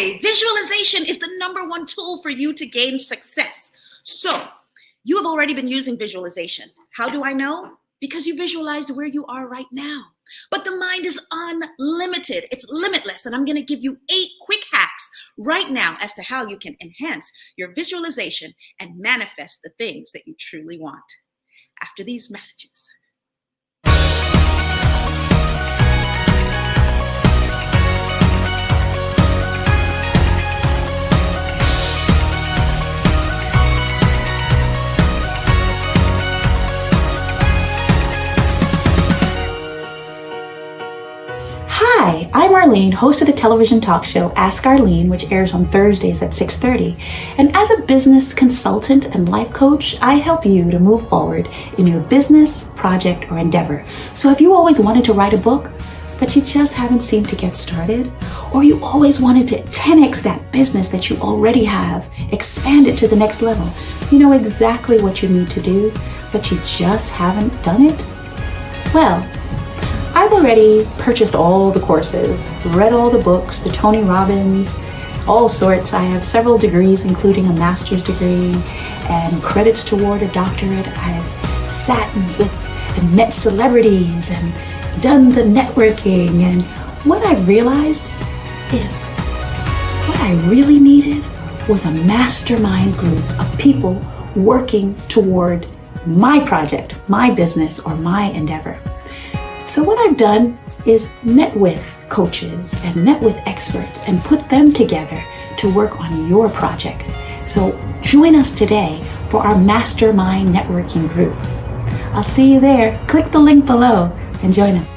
Hi, visualization is the #1 tool for you to gain success. So, you have already been using visualization. How do I know? Because you visualized where you are right now. But the mind is unlimited, it's limitless. And I'm going to give you 8 quick hacks right now as to how you can enhance your visualization and manifest the things that you truly want. After these messages. Hi, I'm Arlene, host of the television talk show Ask Arlene, which airs on Thursdays at 6:30. And as a business consultant and life coach, I help you to move forward in your business, project, or endeavor. So if you always wanted to write a book, but you just haven't seemed to get started, or you always wanted to 10x that business that you already have, expand it to the next level, you know exactly what you need to do, but you just haven't done it? Well, I've already purchased all the courses, read all the books, the Tony Robbins, all sorts. I have several degrees, including a master's degree and credits toward a doctorate. I've sat with and met celebrities and done the networking. And what I realized is what I really needed was a mastermind group of people working toward my project, my business, or my endeavor. So what I've done is met with coaches and met with experts and put them together to work on your project. So join us today for our mastermind networking group. I'll see you there. Click the link below and join us.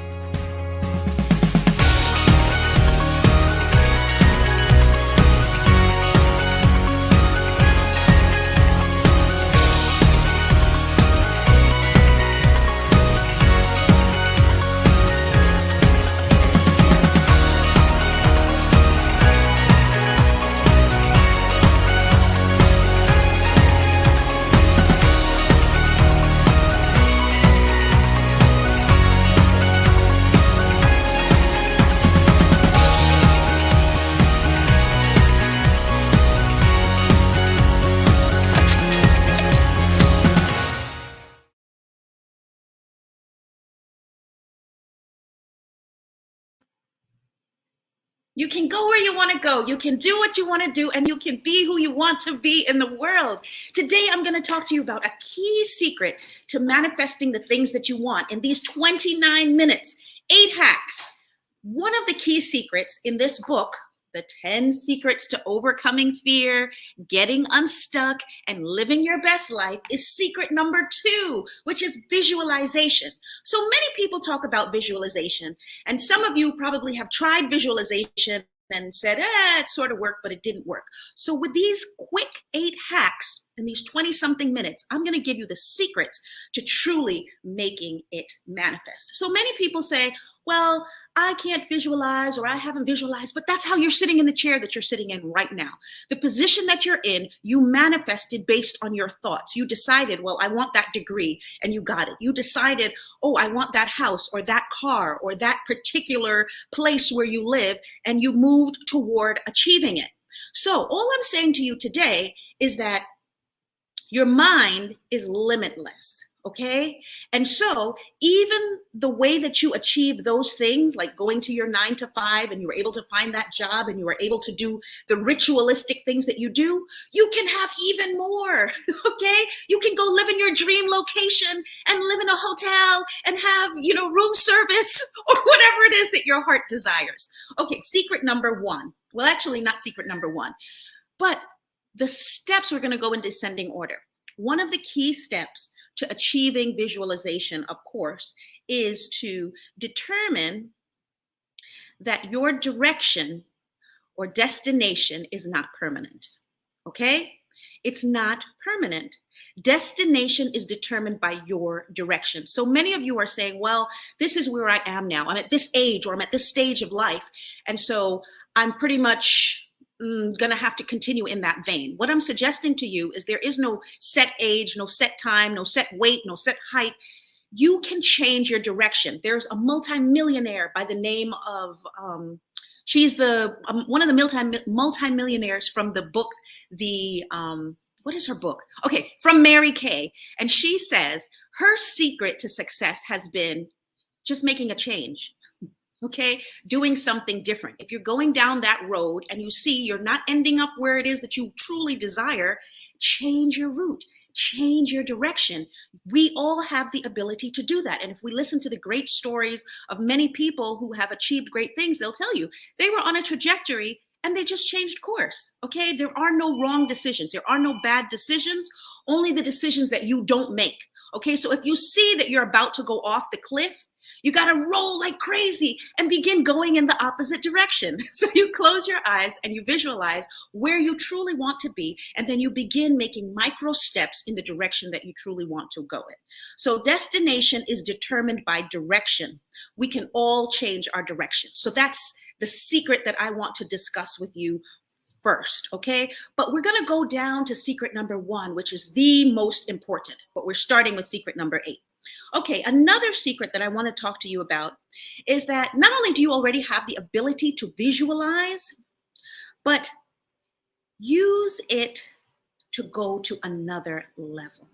You can go where you want to go. You can do what you want to do, and you can be who you want to be in the world. Today, I'm going to talk to you about a key secret to manifesting the things that you want in these 29 minutes, 8 hacks. One of the key secrets in this book, The 10 Secrets to Overcoming Fear, Getting Unstuck, and Living Your Best Life, is secret number 2, which is visualization. So many people talk about visualization, and some of you probably have tried visualization and said, it sort of worked, but it didn't work. So with these quick 8 hacks in these 20-something minutes, I'm going to give you the secrets to truly making it manifest. So many people say, well, I can't visualize, or I haven't visualized, but that's how you're sitting in the chair that you're sitting in right now. The position that you're in, you manifested based on your thoughts. You decided, well, I want that degree, and you got it. You decided, oh, I want that house or that car or that particular place where you live, and you moved toward achieving it. So all I'm saying to you today is that your mind is limitless. Okay. And so even the way that you achieve those things, like going to your 9 to 5 and you were able to find that job and you were able to do the ritualistic things that you do, you can have even more. Okay. You can go live in your dream location and live in a hotel and have, room service or whatever it is that your heart desires. Okay. Secret number 1. Well, actually not secret number 1, but the steps we're going to go in descending order. One of the key steps to achieving visualization, of course, is to determine that your direction or destination is not permanent, okay? It's not permanent. Destination is determined by your direction. So many of you are saying, well, this is where I am now. I'm at this age, or I'm at this stage of life. And so I'm pretty much going to have to continue in that vein. What I'm suggesting to you is there is no set age, no set time, no set weight, no set height. You can change your direction. There's a multimillionaire by the name of She's the one of the multi-millionaires from the book, the what is her book? Okay, from Mary Kay. And she says her secret to success has been just making a change. Okay, doing something different. If you're going down that road and you see you're not ending up where it is that you truly desire, change your route, change your direction. We all have the ability to do that. And if we listen to the great stories of many people who have achieved great things, they'll tell you they were on a trajectory and they just changed course. Okay, there are no wrong decisions, there are no bad decisions, only the decisions that you don't make. Okay, so if you see that you're about to go off the cliff, you got to roll like crazy and begin going in the opposite direction. So you close your eyes and you visualize where you truly want to be, and then you begin making micro steps in the direction that you truly want to go in. So destination is determined by direction. We can all change our direction. So that's the secret that I want to discuss with you first, okay? But we're going to go down to secret number 1, which is the most important, but we're starting with secret number 8. Okay, another secret that I want to talk to you about is that not only do you already have the ability to visualize, but use it to go to another level.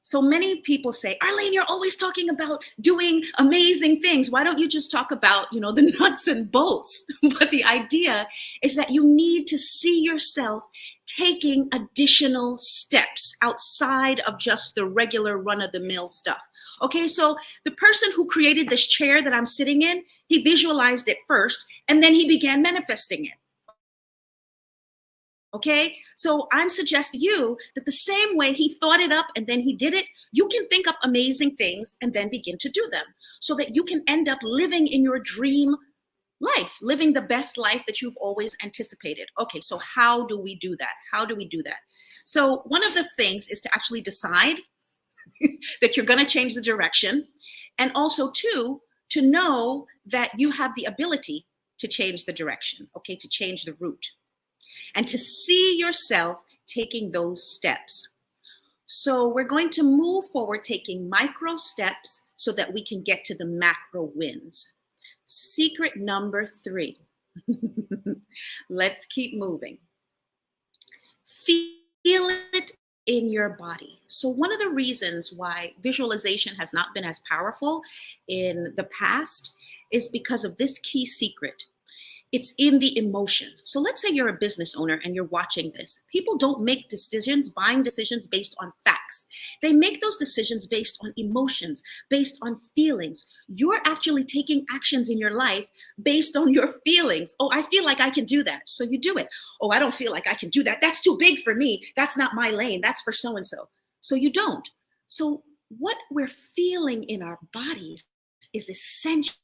So many people say, Arlene, you're always talking about doing amazing things. Why don't you just talk about, the nuts and bolts? But the idea is that you need to see yourself taking additional steps outside of just the regular run-of-the-mill stuff. Okay, so the person who created this chair that I'm sitting in, he visualized it first, and then he began manifesting it. Okay, so I'm suggesting you that the same way he thought it up and then he did it, you can think up amazing things and then begin to do them so that you can end up living in your dream life, living the best life that you've always anticipated. Okay, so how do we do that? How do we do that? So one of the things is to actually decide that you're going to change the direction, and also to know that you have the ability to change the direction, okay, to change the route, and to see yourself taking those steps. So we're going to move forward taking micro steps so that we can get to the macro wins. Secret number 3. Let's keep moving. Feel it in your body. So one of the reasons why visualization has not been as powerful in the past is because of this key secret. It's in the emotion. So let's say you're a business owner and you're watching this. People don't make decisions, buying decisions based on facts. They make those decisions based on emotions, based on feelings. You're actually taking actions in your life based on your feelings. Oh, I feel like I can do that. So you do it. Oh, I don't feel like I can do that. That's too big for me. That's not my lane. That's for so-and-so. So you don't. So what we're feeling in our bodies is essential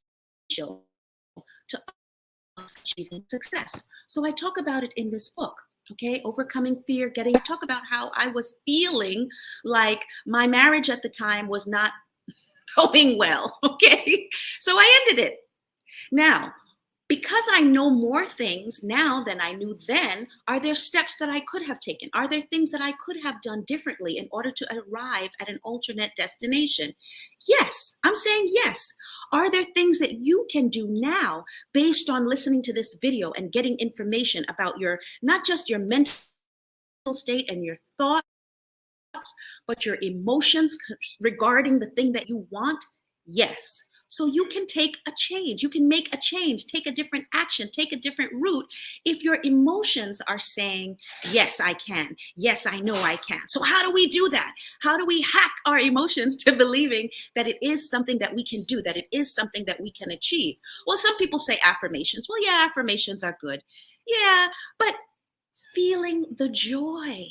to achieving success. So I talk about it in this book, okay? Overcoming fear, I talk about how I was feeling like my marriage at the time was not going well, okay? So I ended it. Now, because I know more things now than I knew then, are there steps that I could have taken? Are there things that I could have done differently in order to arrive at an alternate destination? Yes, I'm saying yes. Are there things that you can do now based on listening to this video and getting information about not just your mental state and your thoughts, but your emotions regarding the thing that you want? Yes. So you can take a change. You can make a change, take a different action, take a different route if your emotions are saying, yes, I can. Yes, I know I can. So how do we do that? How do we hack our emotions to believing that it is something that we can do, that it is something that we can achieve? Well, some people say affirmations. Well, yeah, affirmations are good. Yeah, but feeling the joy.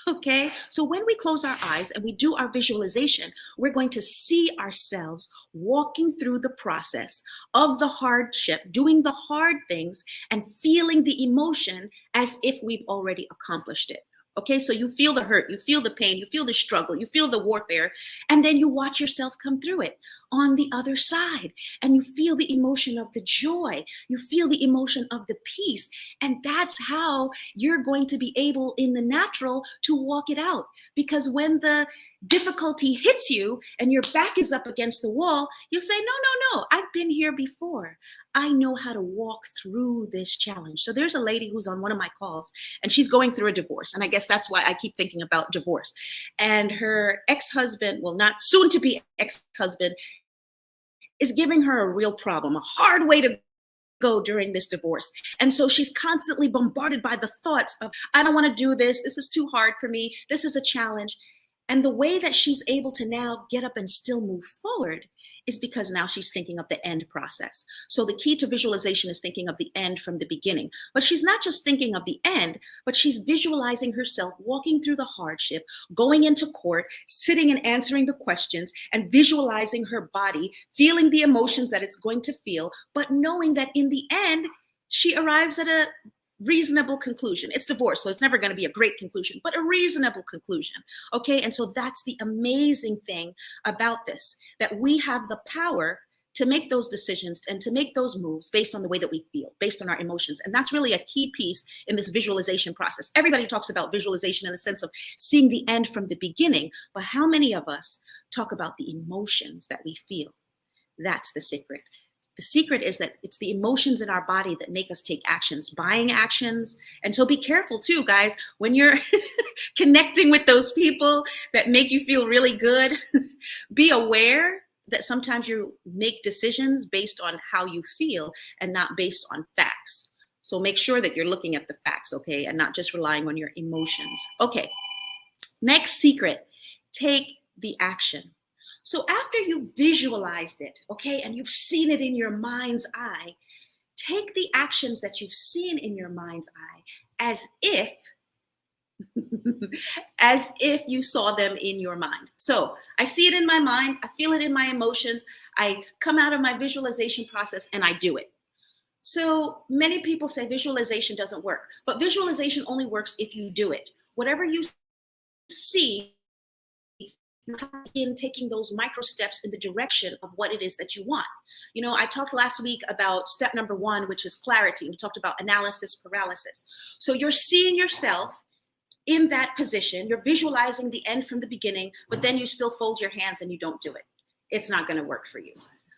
Okay, so when we close our eyes and we do our visualization, we're going to see ourselves walking through the process of the hardship, doing the hard things, and feeling the emotion as if we've already accomplished it. Okay, so you feel the hurt, you feel the pain, you feel the struggle, you feel the warfare, and then you watch yourself come through it on the other side, and you feel the emotion of the joy, you feel the emotion of the peace, and that's how you're going to be able in the natural to walk it out. Because when the difficulty hits you and your back is up against the wall, you'll say, no, I've been here before. I know how to walk through this challenge. So there's a lady who's on one of my calls, and she's going through a divorce. And I guess that's why I keep thinking about divorce. And her ex-husband, well, not soon to be ex-husband, is giving her a real problem, a hard way to go during this divorce. And so she's constantly bombarded by the thoughts of, I don't want to do this. This is too hard for me. This is a challenge. And the way that she's able to now get up and still move forward is because now she's thinking of the end process. So the key to visualization is thinking of the end from the beginning. But she's not just thinking of the end, but she's visualizing herself walking through the hardship, going into court, sitting and answering the questions, and visualizing her body, feeling the emotions that it's going to feel, but knowing that in the end, she arrives at a reasonable conclusion. It's divorce, so it's never going to be a great conclusion, but a reasonable conclusion. Okay. And so that's the amazing thing about this, that we have the power to make those decisions and to make those moves based on the way that we feel, based on our emotions. And that's really a key piece in this visualization process. Everybody talks about visualization in the sense of seeing the end from the beginning, but how many of us talk about the emotions that we feel? That's the secret. The secret is that it's the emotions in our body that make us take actions, buying actions. And so be careful too, guys, when you're connecting with those people that make you feel really good, be aware that sometimes you make decisions based on how you feel and not based on facts. So make sure that you're looking at the facts, okay, and not just relying on your emotions. Okay, next secret, take the action. So after you've visualized it, okay, and you've seen it in your mind's eye, take the actions that you've seen in your mind's eye as if as if you saw them in your mind. So I see it in my mind, I feel it in my emotions, I come out of my visualization process and I do it. So many people say visualization doesn't work, but visualization only works if you do it. Whatever you see, you have to begin taking those micro steps in the direction of what it is that you want. You know, I talked last week about step number 1, which is clarity. We talked about analysis paralysis. So you're seeing yourself in that position, you're visualizing the end from the beginning, but then you still fold your hands and you don't do it. It's not going to work for you.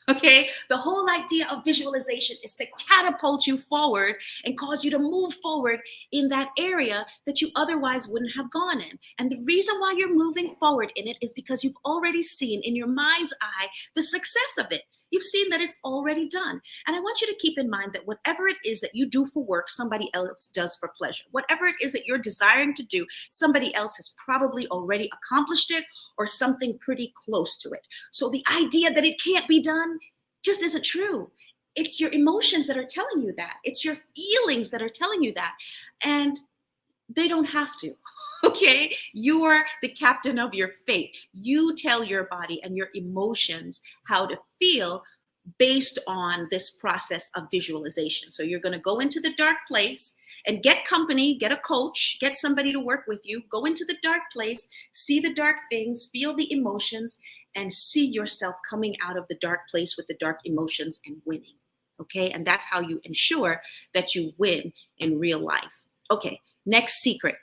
Okay, the whole idea of visualization is to catapult you forward and cause you to move forward in that area that you otherwise wouldn't have gone in. And the reason why you're moving forward in it is because you've already seen in your mind's eye the success of it. You've seen that it's already done. And I want you to keep in mind that whatever it is that you do for work, somebody else does for pleasure. Whatever it is that you're desiring to do, somebody else has probably already accomplished it or something pretty close to it. So the idea that it can't be done just isn't true. It's your emotions that are telling you that. It's your feelings that are telling you that. And they don't have to. Okay, you're the captain of your fate. You tell your body and your emotions how to feel based on this process of visualization. So you're going to go into the dark place and get company, get a coach, get somebody to work with you, go into the dark place, see the dark things, feel the emotions, and see yourself coming out of the dark place with the dark emotions and winning. Okay, and that's how you ensure that you win in real life. Okay, next secret.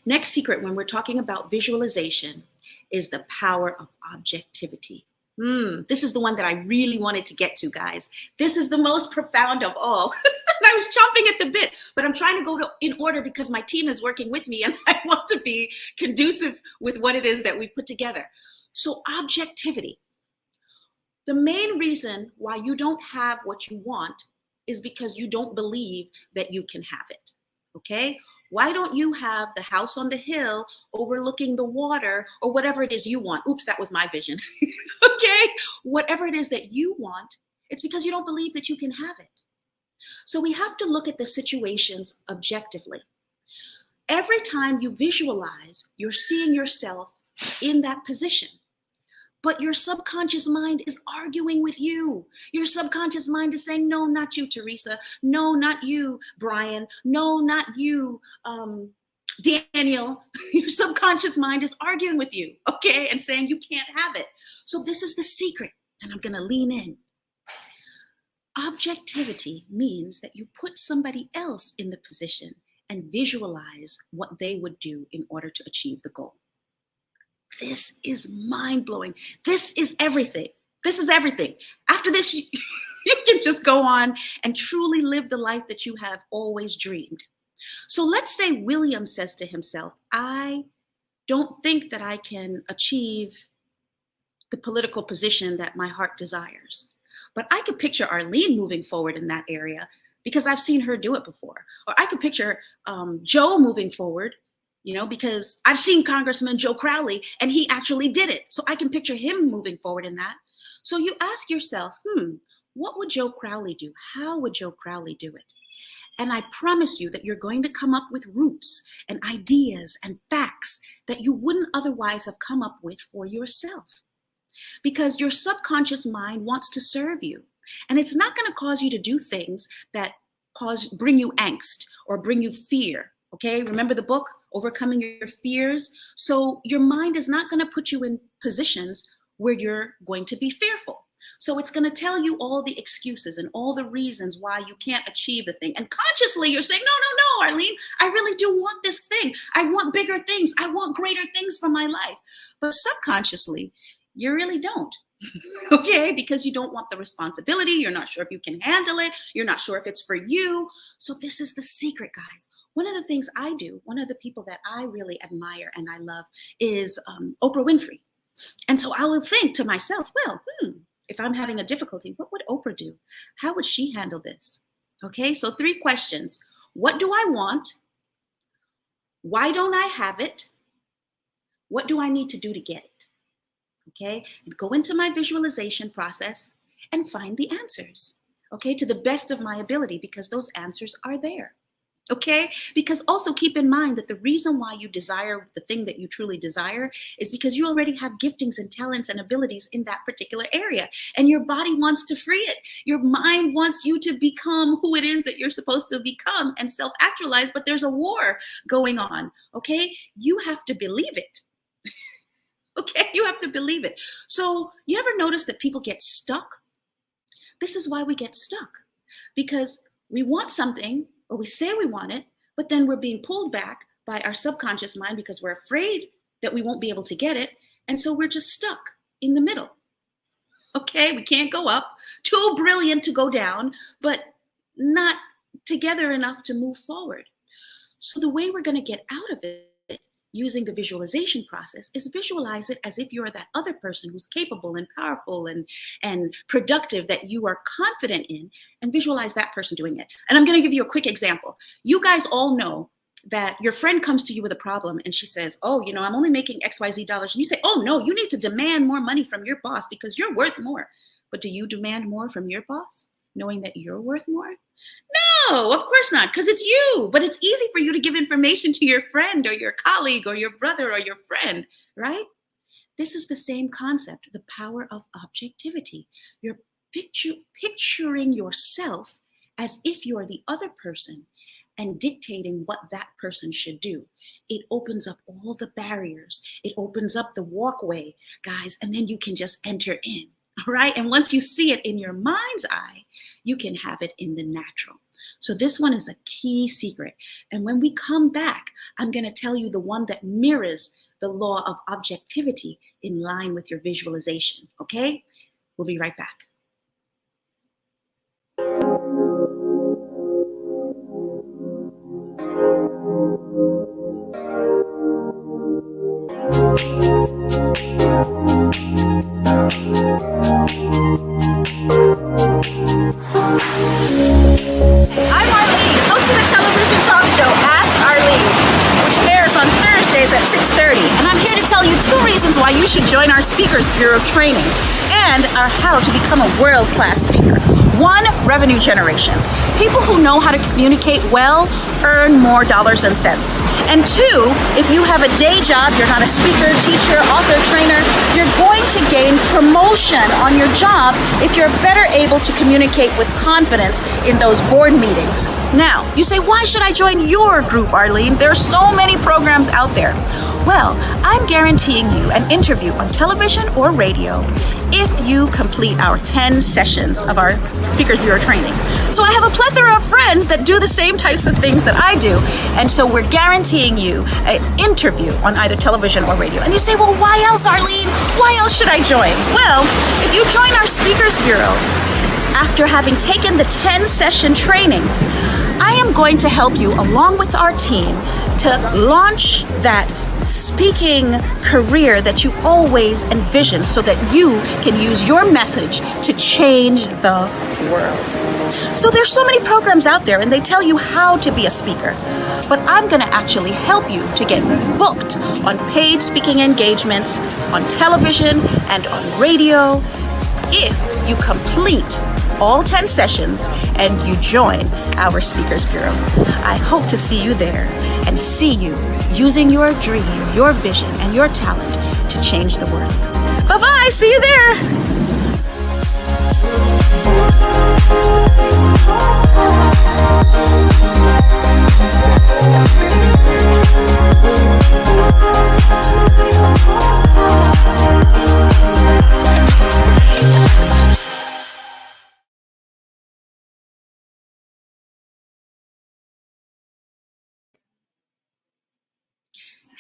Next secret, when we're talking about visualization, is the power of objectivity. This is the one that I really wanted to get to, guys. This is the most profound of all. And I was chomping at the bit, but I'm trying to go in order because my team is working with me and I want to be conducive with what it is that we put together. So objectivity. The main reason why you don't have what you want is because you don't believe that you can have it. Okay? Why don't you have the house on the hill overlooking the water or whatever it is you want? Oops, that was my vision. Okay? Whatever it is that you want, it's because you don't believe that you can have it. So we have to look at the situations objectively. Every time you visualize, you're seeing yourself in that position. But your subconscious mind is arguing with you. Your subconscious mind is saying, no, not you, Teresa. No, not you, Brian. No, not you, Daniel. Your subconscious mind is arguing with you, okay, and saying you can't have it. So this is the secret, and I'm going to lean in. Objectivity means that you put somebody else in the position and visualize what they would do in order to achieve the goal. This is mind-blowing. This is everything. This is everything. After this, you can just go on and truly live the life that you have always dreamed. So let's say William says to himself, I don't think that I can achieve the political position that my heart desires. But I could picture Arlene moving forward in that area because I've seen her do it before. Or I could picture Joe moving forward, because I've seen Congressman Joe Crowley and he actually did it. So I can picture him moving forward in that. So you ask yourself, what would Joe Crowley do? How would Joe Crowley do it? And I promise you that you're going to come up with roots and ideas and facts that you wouldn't otherwise have come up with for yourself. Because your subconscious mind wants to serve you. And it's not going to cause you to do things that bring you angst or bring you fear. Okay, remember the book, Overcoming Your Fears? So your mind is not going to put you in positions where you're going to be fearful. So it's going to tell you all the excuses and all the reasons why you can't achieve the thing. And consciously you're saying, no, Arlene, I really do want this thing. I want bigger things. I want greater things for my life. But subconsciously, you really don't. Okay, because you don't want the responsibility. You're not sure if you can handle it. You're not sure if it's for you. So this is the secret, guys. One of the things I do, one of the people that I really admire and I love is Oprah Winfrey. And so I will think to myself, well, if I'm having a difficulty, what would Oprah do? How would she handle this? Okay, so 3 questions. What do I want? Why don't I have it? What do I need to do to get it? Okay, and go into my visualization process and find the answers, okay, to the best of my ability, because those answers are there. Okay, because also keep in mind that the reason why you desire the thing that you truly desire is because you already have giftings and talents and abilities in that particular area, and your body wants to free it. Your mind wants you to become who it is that you're supposed to become and self-actualize, but there's a war going on. Okay, you have to believe it. Okay, you have to believe it. So you ever notice that people get stuck? This is why we get stuck, because we want something, or we say we want it, but then we're being pulled back by our subconscious mind because we're afraid that we won't be able to get it. And so we're just stuck in the middle. Okay, we can't go up, too brilliant to go down, but not together enough to move forward. So the way we're going to get out of it using the visualization process is visualize it as if you're that other person who's capable and powerful and productive that you are confident in, and visualize that person doing it. And I'm going to give you a quick example. You guys all know that your friend comes to you with a problem and she says, oh, I'm only making XYZ dollars. And you say, oh, no, you need to demand more money from your boss because you're worth more. But do you demand more from your boss, knowing that you're worth more? No, of course not, because it's you. But it's easy for you to give information to your friend or your colleague or your brother or your friend, right? This is the same concept, the power of objectivity. You're picturing yourself as if you're the other person and dictating what that person should do. It opens up all the barriers. It opens up the walkway, guys, and then you can just enter in. All right. And once you see it in your mind's eye, you can have it in the natural. So this one is a key secret. And when we come back, I'm going to tell you the one that mirrors the law of objectivity in line with your visualization. Okay. We'll be right back. I'm Arlene, host of the television talk show Ask Arlene, which airs on Thursdays at 6:30. And I'm here to tell you 2 reasons why you should join our Speakers Bureau training and how to become a world-class speaker. 1, revenue generation. People who know how to communicate well earn more dollars and cents. And 2, if you have a day job, you're not a speaker, teacher, author, trainer, you're going to gain promotion on your job if you're better able to communicate with confidence in those board meetings. Now, you say, why should I join your group, Arlene? There are so many programs out there. Well, I'm guaranteeing you an interview on television or radio if you complete our 10 sessions of our Speakers Bureau training. So I have a plethora of friends that do the same types of things that I do, and so we're guaranteed guaranteeing you an interview on either television or radio. And you say, well, why else, Arlene? Why else should I join? Well, if you join our Speakers Bureau, after having taken the 10-session training, I am going to help you, along with our team, to launch that speaking career that you always envisioned so that you can use your message to change the world. So there's so many programs out there and they tell you how to be a speaker, but I'm going to actually help you to get booked on paid speaking engagements on television and on radio if you complete all 10 sessions and you join our Speakers Bureau. I hope to see you there and see you using your dream, your vision, and your talent to change the world. Bye-bye. See you there.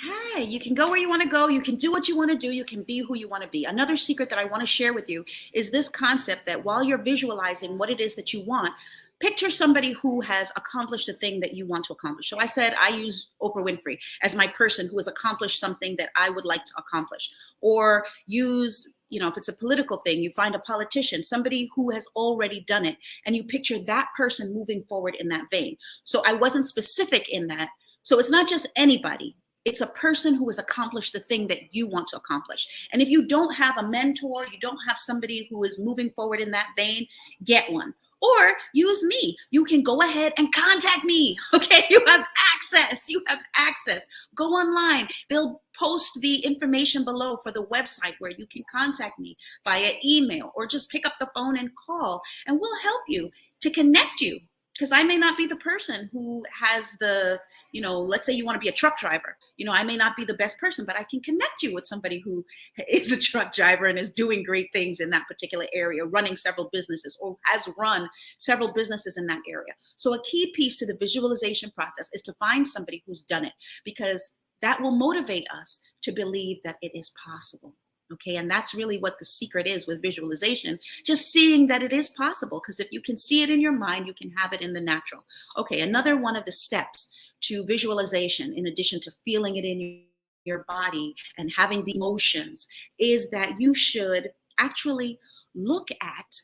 Hi, you can go where you want to go. You can do what you want to do. You can be who you want to be. Another secret that I want to share with you is this concept that while you're visualizing what it is that you want, picture somebody who has accomplished the thing that you want to accomplish. So I said I use Oprah Winfrey as my person who has accomplished something that I would like to accomplish. Or use, if it's a political thing, you find a politician, somebody who has already done it, and you picture that person moving forward in that vein. So I wasn't specific in that. So it's not just anybody. It's a person who has accomplished the thing that you want to accomplish. And if you don't have a mentor, you don't have somebody who is moving forward in that vein, get one. Or use me. You can go ahead and contact me. Okay, you have access. You have access. Go online. They'll post the information below for the website where you can contact me via email or just pick up the phone and call, and we'll help you to connect you. Because I may not be the person who has the, let's say you want to be a truck driver. I may not be the best person, but I can connect you with somebody who is a truck driver and is doing great things in that particular area, running several businesses or has run several businesses in that area. So a key piece to the visualization process is to find somebody who's done it, because that will motivate us to believe that it is possible. Okay, and that's really what the secret is with visualization, just seeing that it is possible, because if you can see it in your mind, you can have it in the natural. Okay, another one of the steps to visualization, in addition to feeling it in your body and having the emotions, is that you should actually look at,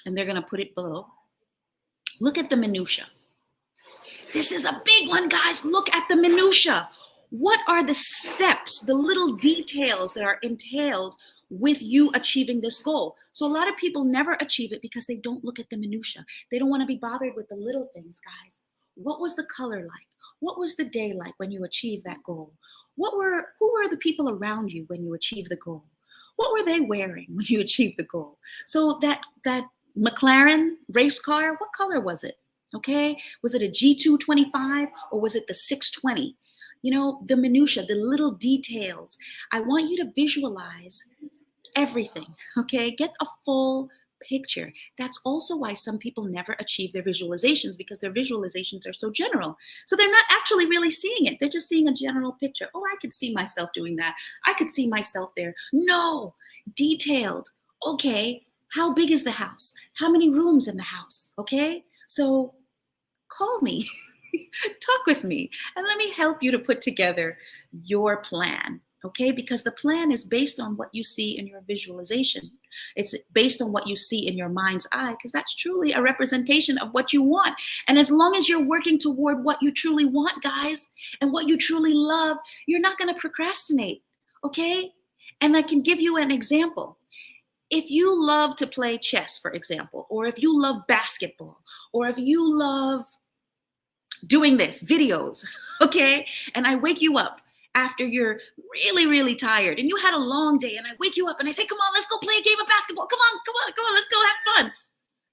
and they're going to put it below, look at the minutia. This is a big one, guys. Look at the minutia. What are the steps, the little details that are entailed with you achieving this goal? So a lot of people never achieve it because they don't look at the minutia. They don't want to be bothered with the little things, guys. What was the color like? What was the day like when you achieved that goal? Who were the people around you when you achieved the goal? What were they wearing when you achieved the goal? So that McLaren race car, what color was it? Okay, was it a G225 or was it the 620? The minutia, the little details. I want you to visualize everything, okay? Get a full picture. That's also why some people never achieve their visualizations, because their visualizations are so general. So they're not actually really seeing it. They're just seeing a general picture. Oh, I could see myself doing that. I could see myself there. No, detailed. Okay, how big is the house? How many rooms in the house? Okay, so call me. Talk with me and let me help you to put together your plan, okay? Because the plan is based on what you see in your visualization. It's based on what you see in your mind's eye, because that's truly a representation of what you want. And as long as you're working toward what you truly want, guys, and what you truly love, you're not going to procrastinate, okay? And I can give you an example. If you love to play chess, for example, or if you love basketball, or if you love doing this, videos, okay? And I wake you up after you're really, really tired and you had a long day, and I wake you up and I say, come on, let's go play a game of basketball. Come on, let's go have fun.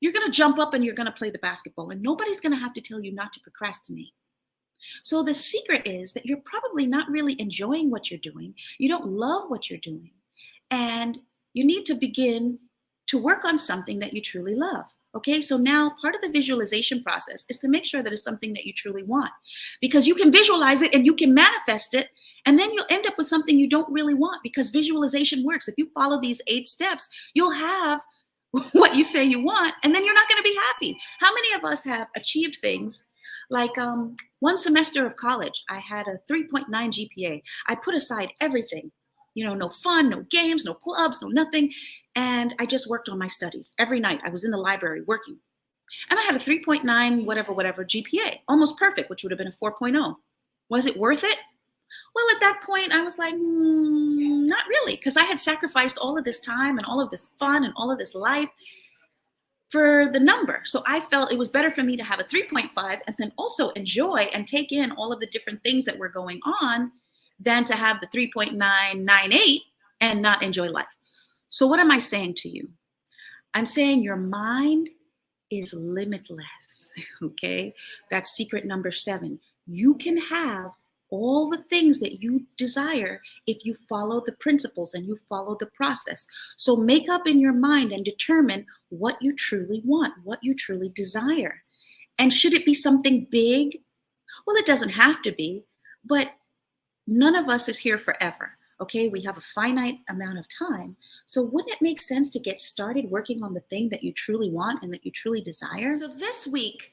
You're going to jump up and you're going to play the basketball, and nobody's going to have to tell you not to procrastinate. So the secret is that you're probably not really enjoying what you're doing. You don't love what you're doing. And you need to begin to work on something that you truly love. Okay, so now part of the visualization process is to make sure that it's something that you truly want, because you can visualize it and you can manifest it, and then you'll end up with something you don't really want, because visualization works. If you follow these 8 steps, you'll have what you say you want, and then you're not going to be happy. How many of us have achieved things like one semester of college, I had a 3.9 GPA. I put aside everything, no fun, no games, no clubs, no nothing. And I just worked on my studies. Every night I was in the library working. And I had a 3.9 whatever GPA, almost perfect, which would have been a 4.0. Was it worth it? Well, at that point, I was like, not really, because I had sacrificed all of this time and all of this fun and all of this life for the number. So I felt it was better for me to have a 3.5 and then also enjoy and take in all of the different things that were going on than to have the 3.998 and not enjoy life. So what am I saying to you? I'm saying your mind is limitless, okay? That's secret number 7. You can have all the things that you desire if you follow the principles and you follow the process. So make up in your mind and determine what you truly want, what you truly desire. And should it be something big? Well, it doesn't have to be, but none of us is here forever. Okay, we have a finite amount of time. So wouldn't it make sense to get started working on the thing that you truly want and that you truly desire? So this week,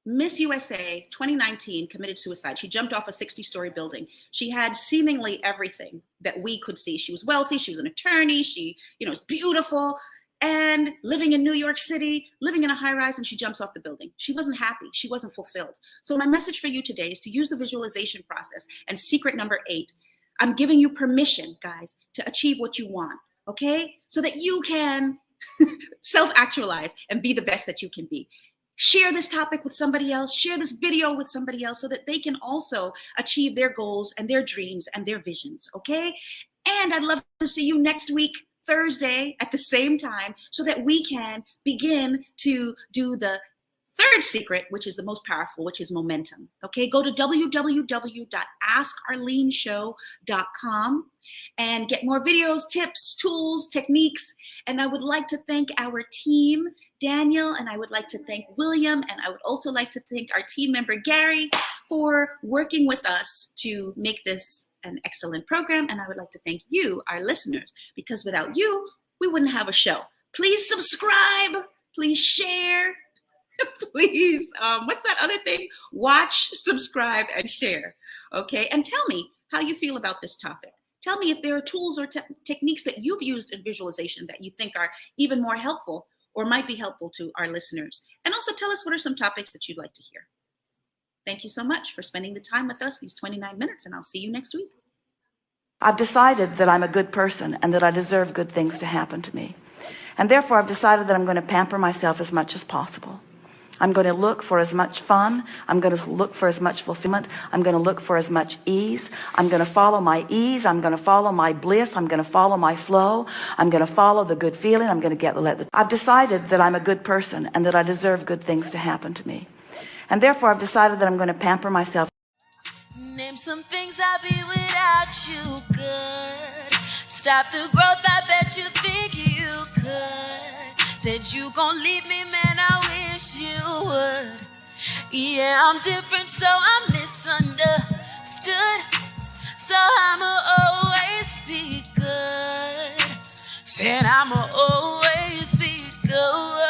Miss USA 2019 committed suicide. She jumped off a 60-story building. She had seemingly everything that we could see. She was wealthy. She was an attorney. She, was beautiful and living in New York City, living in a high rise, and she jumps off the building. She wasn't happy. She wasn't fulfilled. So my message for you today is to use the visualization process. And secret number 8, I'm giving you permission, guys, to achieve what you want, okay? So that you can self-actualize and be the best that you can be. Share this topic with somebody else, share this video with somebody else so that they can also achieve their goals and their dreams and their visions, okay? And I'd love to see you next week, Thursday, at the same time, so that we can begin to do the 3rd secret, which is the most powerful, which is momentum. Okay, go to www.askarleneshow.com and get more videos, tips, tools, techniques. And I would like to thank our team, Daniel, and I would like to thank William, and I would also like to thank our team member, Gary, for working with us to make this an excellent program. And I would like to thank you, our listeners, because without you, we wouldn't have a show. Please subscribe, please share. Please, what's that other thing? Watch, subscribe, and share, okay? And tell me how you feel about this topic. Tell me if there are tools or techniques that you've used in visualization that you think are even more helpful or might be helpful to our listeners. And also tell us what are some topics that you'd like to hear. Thank you so much for spending the time with us, these 29 minutes, and I'll see you next week. I've decided that I'm a good person and that I deserve good things to happen to me. And therefore, I've decided that I'm going to pamper myself as much as possible. I'm going to look for as much fun. I'm going to look for as much fulfillment. I'm going to look for as much ease. I'm going to follow my ease. I'm going to follow my bliss. I'm going to follow my flow. I'm going to follow the good feeling. I'm going to I've decided that I'm a good person and that I deserve good things to happen to me. And therefore, I've decided that I'm going to pamper myself. Name some things I'll be without you, good. Stop the growth, I bet you think you could. Said you gon' leave me, man, I wish you would. Yeah, I'm different, so I'm misunderstood. So I'ma always be good. Said I'ma always be good.